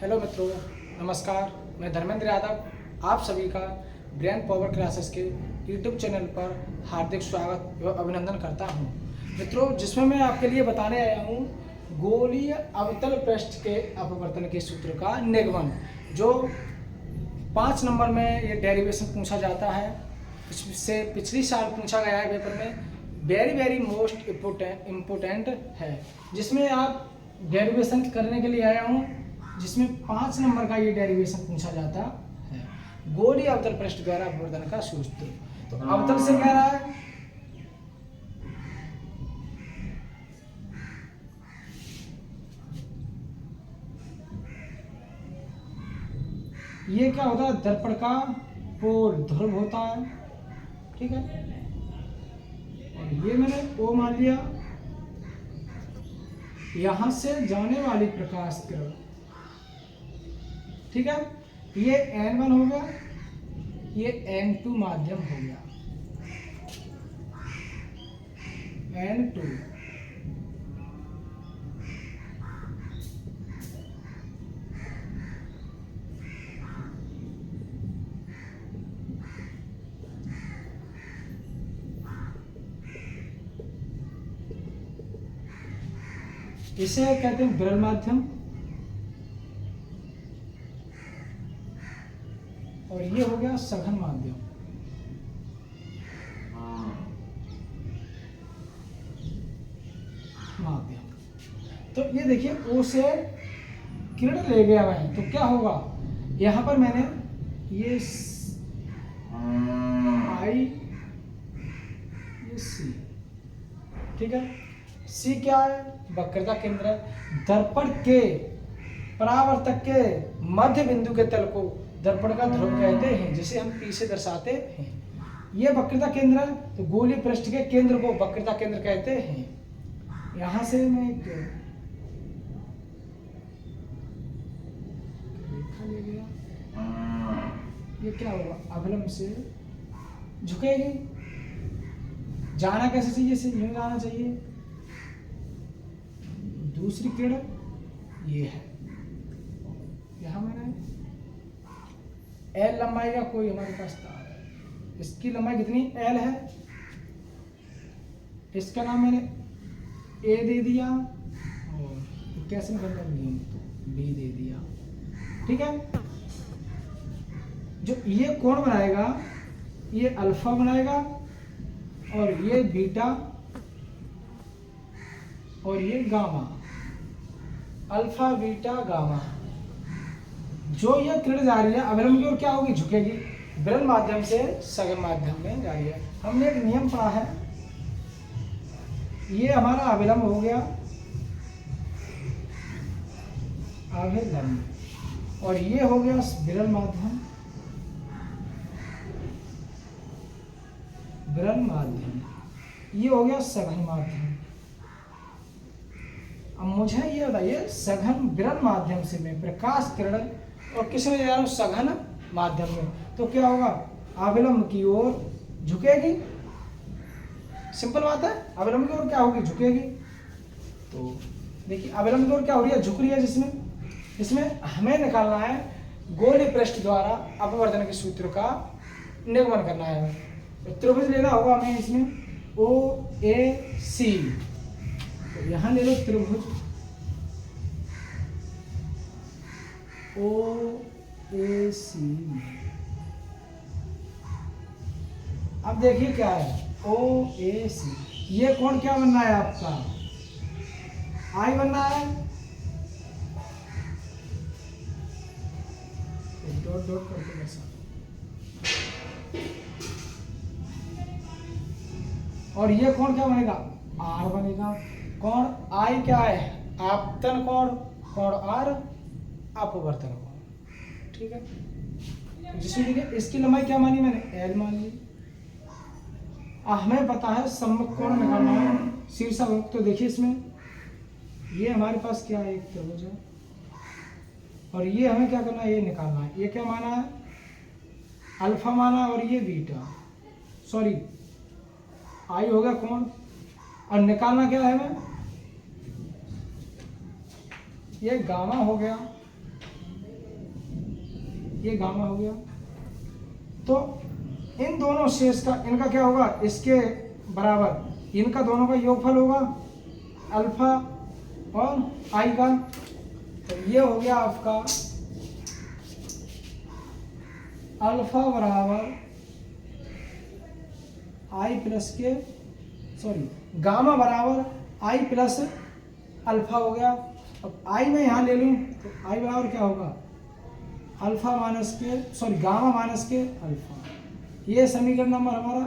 Hello मित्रों, नमस्कार। मैं धर्मेंद्र यादव आप सभी का ब्रेन पावर क्लासेस के यूट्यूब चैनल पर हार्दिक स्वागत एवं अभिनंदन करता हूं। मित्रों, जिसमें मैं आपके लिए बताने आया हूं गोलीय अवतल पृष्ठ के अपवर्तन के सूत्र का निगमन, जो 5 नंबर में ये डेरिवेशन पूछा जाता है। इससे पिछली साल पूछा गया है पेपर में। वेरी मोस्ट इम्पोर्टेंट है, जिसमें आप डेरिवेशन करने के लिए आया हूँ, जिसमें 5 नंबर का ये डेरिवेशन पूछा जाता है। गोलीय अवतल पृष्ठ द्वारा अपवर्तन का सूत्र। तो अवतल से कह रहा है ये क्या होता है, दर्पण का पोल ध्रुव होता है, ठीक है। और ये मैंने ओ मान लिया, यहां से जाने वाली प्रकाश किरण, ठीक है। ये N1 हो गया, ये N2 माध्यम हो गया, N2। इसे कहते हैं विरल माध्यम, और ये हो गया सघन माध्यम। तो ये देखिए, ओ से किरण ले गया मैं, तो क्या होगा, यहां पर मैंने ये आई, ये सी, ठीक है। सी क्या है, वक्रता केंद्र है। दर्पण के परावर्तक के मध्य बिंदु के तल को दर्पण का ध्रुव कहते हैं, जिसे हम पी से दर्शाते हैं। ये वक्रता केंद्र है, तो गोलीय पृष्ठ के केंद्र को वक्रता केंद्र कहते हैं। यहां से मैं एक रेखा ले गया, ये क्या होगा, अवलंब से झुकेगी। जाना कैसे चाहिए, से यूं जाना चाहिए। दूसरी किरण ये है, यहां मैंने एल लंबाई का कोई हमारे पास तार है, इसकी लंबाई कितनी एल है, इसका नाम मैंने ए दे दिया, और कैसे निकलता है बी दे दिया, ठीक है। जो ये कोण बनाएगा, ये अल्फा बनाएगा, और ये बीटा, और ये गामा, अल्फा बीटा गामा। जो ये किरण जा रही है अवलंब की ओर क्या होगी, झुकेगी। विरल माध्यम से सघन माध्यम में जा रही है। हमने एक नियम पढ़ा है, ये हमारा अविलंब हो गया, अविलंब, और ये हो गया विरल माध्यम, विरल माध्यम, ये हो गया सघन माध्यम। अब मुझे ये बताइए, सघन विरल माध्यम से मैं प्रकाश किरण और किस में जा रहा हूँ, सघन माध्यम में, तो क्या होगा, अविलंब की ओर झुकेगी। सिंपल बात है, अविलंब की ओर क्या होगी, झुकेगी। तो देखिए, अविलंब की ओर क्या हो रही है, झुक रही है, जिसमें इसमें हमें निकालना है गोलीय पृष्ठ द्वारा अपवर्तन के सूत्र का निगमन करना है। तो त्रिभुज लेना होगा हमें, इसमें ओ ए सी, तो यहां ले लो त्रिभुज ओ ए सी। अब देखिए क्या है, ओ ए सी, ये कोण क्या बनना है आपका, आई बनना है, डॉट डॉट करके दर्शा, और ये कोण क्या बनेगा, आर बनेगा। कोण आई क्या है, आपतन कोण, कोण आर अपवर्तन कोण, ठीक है। जिसमें देखिए, इसकी लंबाई क्या मानी मैंने, एल मान ली। हमें पता है सम्मुख कोण निकालना है, शीर्षाभिमुख। तो देखिए, इसमें ये हमारे पास क्या है, एक त्रिभुज है, और ये हमें क्या करना है, ये निकालना है। ये क्या माना है, अल्फा माना, और ये बीटा, सॉरी आई हो गया कोण, और निकालना क्या है हमें, ये गामा हो गया, ये गामा हो गया। तो इन दोनों शेष का इनका क्या होगा, इसके बराबर इनका दोनों का योगफल होगा अल्फा और आई का। तो ये हो गया आपका अल्फा बराबर आई प्लस के गामा बराबर आई प्लस अल्फा हो गया। अब आई मैं यहाँ ले लूँ तो आई बराबर क्या होगा, अल्फा माइनस के गामा माइनस के अल्फा। ये समीकरण नंबर हमारा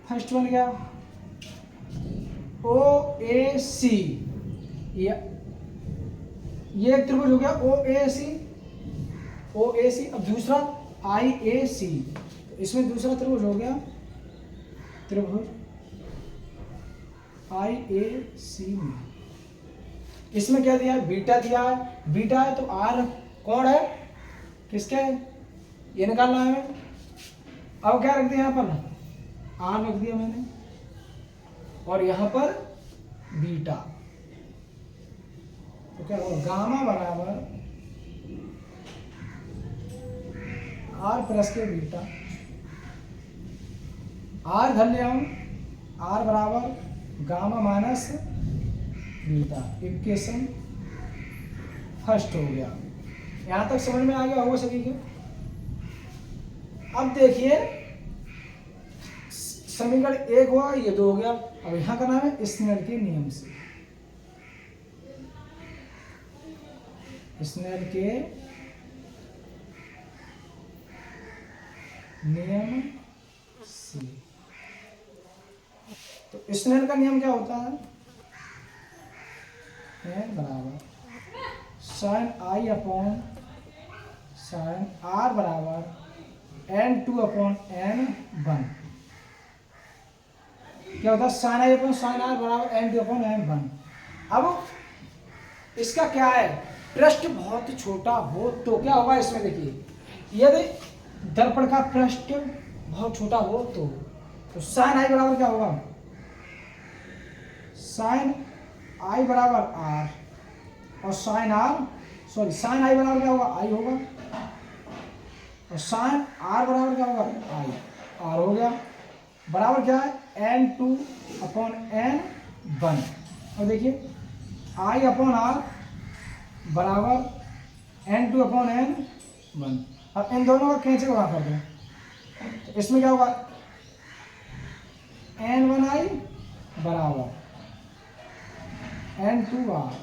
फर्स्ट बन गया। ओ ए सी, ये एक त्रिभुज हो गया ओ ए सी। अब दूसरा आई ए सी, इसमें दूसरा त्रिभुज हो गया त्रिभुज आई ए सी में। इसमें क्या दिया है, बीटा दिया है। बीटा है तो आर कौन है, किसके है, ये निकालना है हमें। अब क्या रख दिया यहाँ पर, आर रख दिया मैंने, और यहाँ पर बीटा। तो क्या होगा, गामा बराबर आर प्लस के बीटा। आर धर लिया हम, आर बराबर gamma minus beta. Equation first हो गया। यहां तक समझ में आ गया होगा सभी के। अब देखिए समीकरण एक हुआ, ये दो हो गया। अब यहां का नाम है स्नेल के नियम से। स्नेल के नियम से। तो स्नेल का नियम क्या होता है, एन बराबर sine i upon sine r बराबर N two upon N one. क्या होता है, sine i upon sine r बराबर N two upon N one. अब इसका क्या है, पृष्ठ बहुत छोटा हो तो क्या होगा, इसमें देखिए यदि दर्पण का पृष्ठ बहुत छोटा हो तो साइन आई बराबर क्या होगा, साइन आई बराबर आर और साइन आई बराबर क्या होगा, आई होगा, और साइन आर बराबर क्या होगा, आई आर हो गया। बराबर क्या है, N two upon N one. और देखिए आई अपॉन आर बराबर N two upon N one. अब इन दोनों का कैंसिल वहाँ कर दें तो इसमें क्या होगा, एन वन आई बराबर एन टू आर।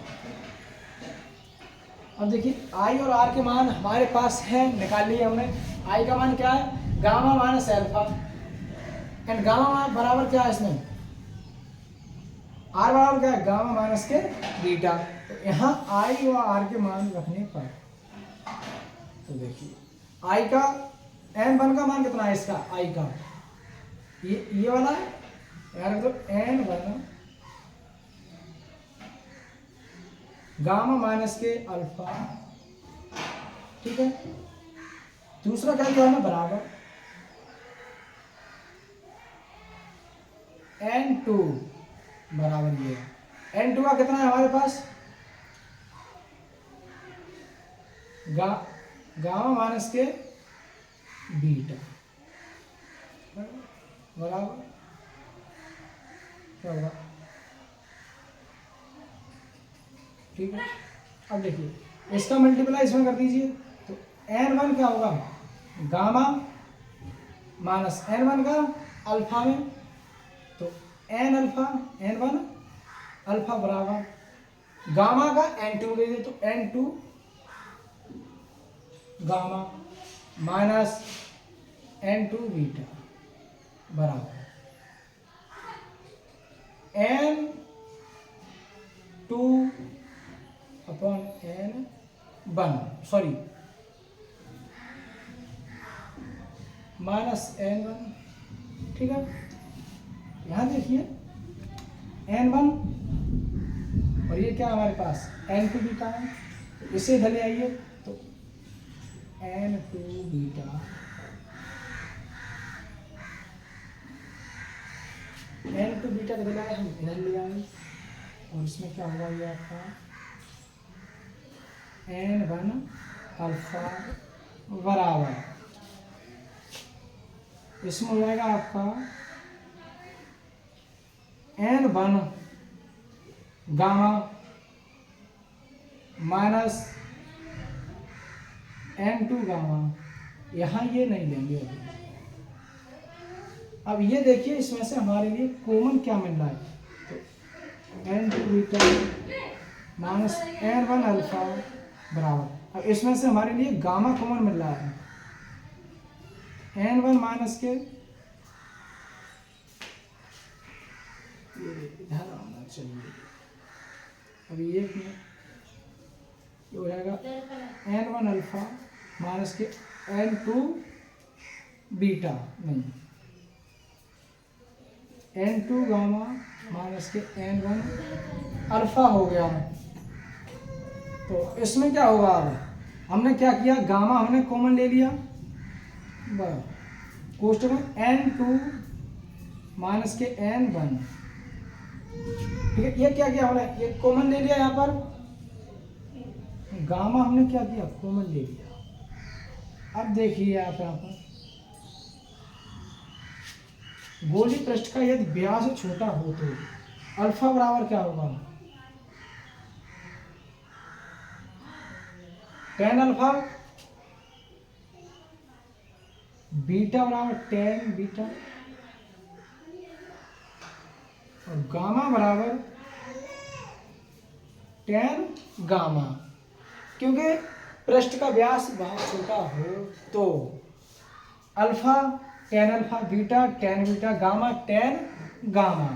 अब देखिए आई और आर के मान हमारे पास है, निकाल लिए हमने। आई का मान क्या है, gamma minus alpha, and gamma मान बराबर क्या है इसमें, आर बराबर क्या है, गामा माइनस के बीटा। तो यहाँ आई और आर के मान रखने पर तो देखिए आई का एन वन का मान कितना है, इसका आई का ये वाला है यार, तो एन वन गामा माइनस के अल्फा, ठीक है। दूसरा क्या किया हमने, बराबर एन टू बराबर ये एन टू का कितना है हमारे पास, गामा माइनस के बीटा बराबर क्या होगा, ठीक है। अब देखिए इसका मल्टीप्लाई इसमें कर दीजिए तो एन वन क्या होगा, गामा माइनस एन वन का अल्फा में, तो n alpha n one alpha बराबर गामा का एन टू ले दे तो n two gamma minus n two beta बराबर N two upon N one minus N one, ठीक है। यहाँ देखिए एन वन और ये क्या हमारे पास एन टू बीटा है, तो इसे इधर ले आइए तो एन टू बीटा के बजाय हम इधर ले आए और इसमें क्या होगा, ये आपका एन वन अल्फा बराबर, इसमें हो जाएगा आपका N1 gamma minus N2 gamma. यहाँ ये नहीं लेंगे अभी। अब ये देखिए इसमें से हमारे लिए कॉमन क्या मिल रहा है, तो N2 beta minus N1 alpha बराबर, अब इसमें से हमारे लिए गामा कॉमन मिल रहा है, N1 माइनस के इधर आना चाहिए, अभी एक मिनट, ये हो जाएगा N1 अल्फा माइनस के N2 बीटा, नहीं N2 गामा माइनस के N1 अल्फा हो गया। तो इसमें क्या होगा, अब हमने क्या किया, गामा हमने कॉमन ले लिया, कोष्टक में N2 माइनस के N1, ठीक है। ये क्या किया हमने, ये कॉमन ले लिया, यहाँ पर गामा हमने क्या किया, कॉमन ले लिया। अब देखिए आप यहाँ पर गोली पृष्ठ का यदि व्यास छोटा हो तो अल्फा बराबर क्या होगा, टेन अल्फा, बीटा बराबर टेन बीटा, और गामा बराबर टेन गामा। क्योंकि पृष्ठ का व्यास बहुत छोटा हो तो alpha tan alpha, beta tan beta, gamma ten gamma.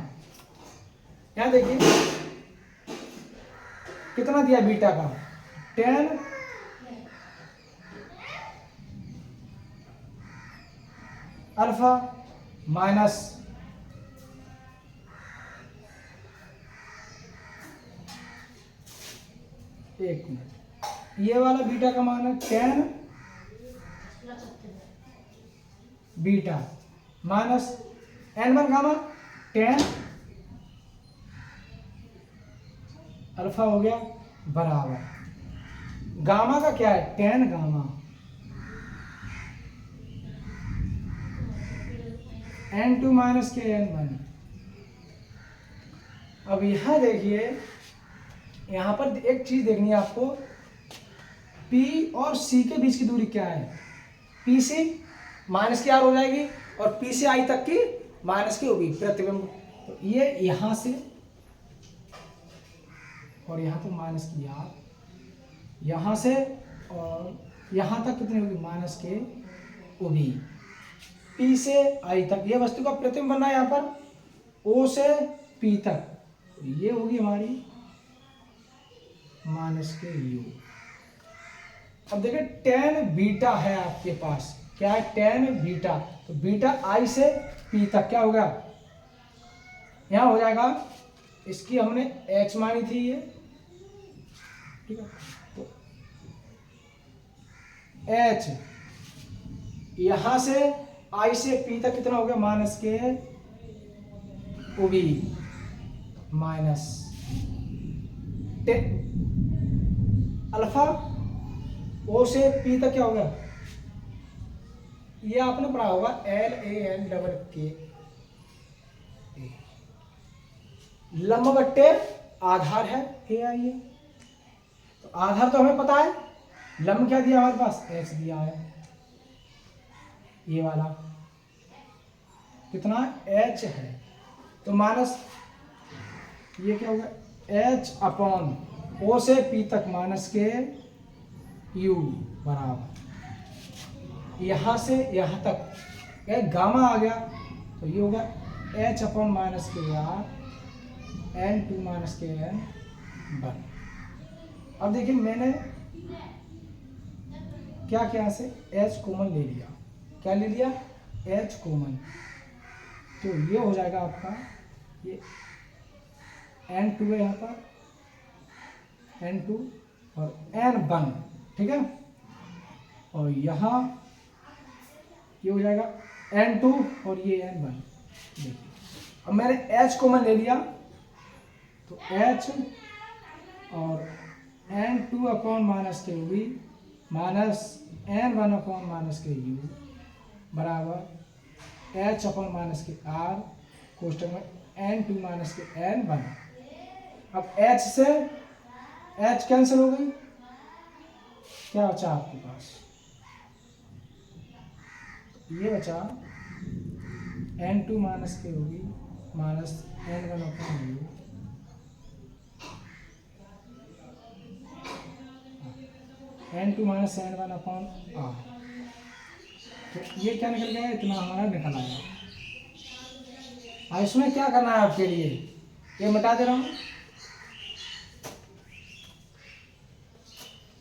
यहाँ देखिए कितना दिया बीटा का, टेन अल्फा माइनस एक मिनट, ये वाला बीटा का मान है tan beta minus N1 gamma tan alpha हो गया बराबर, गामा का क्या है, टेन गामा, N2 माइनस के N1। अब यहां देखिए, यहां पर एक चीज देखनी है आपको, P और C के बीच की दूरी क्या है, P से माइनस की आर हो जाएगी और P से I तक की माइनस की होगी प्रतिबिंब। तो ये यहां से और यहां तो माइनस की आर, यहां से और यहां तक कितनी होगी, माइनस के ओबी, P से I तक, ये वस्तु का प्रतिबिंब बनना है यहाँ पर O से P तक, तो ये होगी हमारी माइनस के U। अब देखिए टेन बीटा है आपके पास, क्या है, टेन बीटा, तो बीटा I से P तक क्या होगा, यहाँ हो जाएगा, इसकी हमने H मानी थी ये, ठीक है, तो H यहां से I से P तक कितना हो गया, माइनस के OB माइनस अल्फा O से P तक क्या होगा, ये आपने पढ़ा होगा LAN लंब बट्टे आधार है AI है, तो आधार तो हमें पता है, लंब क्या दिया हमारे पास, H दिया है, ये वाला कितना H है, तो माइनस ये क्या होगा, H अपॉन O से P तक माइनस के U बराबर, यहां से यहां तक एक गामा आ गया, तो ये होगा H अपॉन माइनस के R N2 माइनस के N1। अब देखिए मैंने क्या क्या से H कॉमन ले लिया, क्या ले लिया, H कॉमन, तो ये हो जाएगा आपका, ये N2 है यहाँ पर, N2 और N1, ठीक है, और यहाँ ये हो जाएगा N2 और ये N1। देखिए अब मैंने H कॉमन ले लिया, तो H और N2 अपॉन माइनस के भी minus N one upon minus के यू बराबर एच अपॉन माइनस के आर कोष्टक में एन टू माइनस के एन वन। अब एच से एच कैंसिल हो गई, क्या बचा आपके पास, ये बचा एन टू माइनस के होगी minus N one upon U N two minus N one upon R. तो ये क्या निकल गया, इतना हमारा निकल आया। अब इसमें क्या करना है आपके लिए, ये मिटा दे रहा हूँ,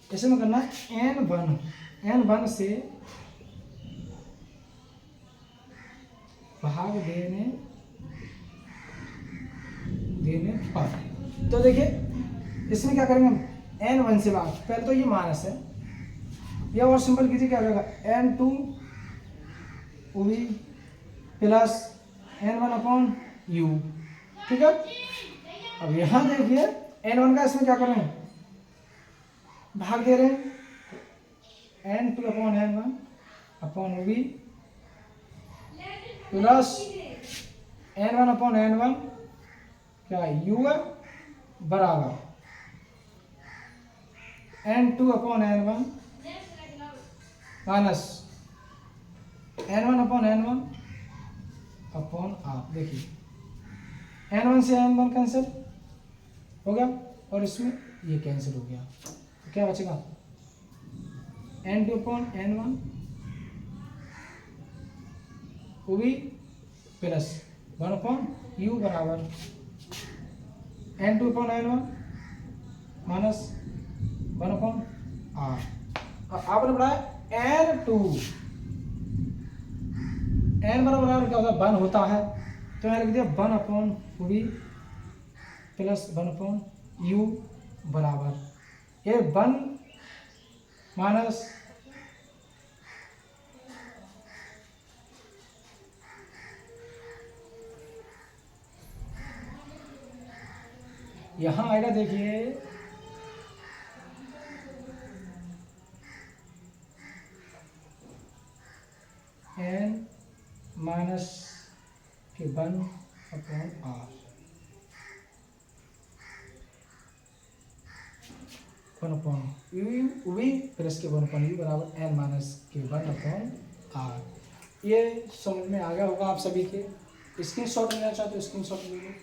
इसमें करना है एन वन से भाग देने पर। तो देखिए इसमें क्या करेंगे हम, एन वन से भाग, पहले तो ये माइनस है, ये और सिंपल कीजिए, क्या हो जाएगा एन टू भी plus N one upon U. ठीक है, अब यहाँ देखिए एन वन का इसमें क्या करें, भाग दे रहे हैं, N two upon N one upon V plus N one upon N one क्या यू है बराबर N two upon N one minus N one upon N one upon R. देखिए एन वन से एन वन कैंसिल हो गया और इसमें ये कैंसिल हो गया, तो क्या बचेगा N two upon N one भी प्लस वन अपॉन यू बराबर N two upon N one minus one upon R. आपने पढ़ा एन टू एन बराबर क्या होता है, वन होता है, तो यहाँ लिख दिया one upon V plus one upon U बराबर ये वन माइनस यहाँ आएगा, देखिए एन माइनस के one upon R, one upon U V plus के वन अपॉन यू बराबर एन माइनस के वन अपॉन आर। ये समझ में आ गया होगा आप सभी के। स्क्रीनशॉट लेना चाहते हो स्क्रीनशॉट ले लो।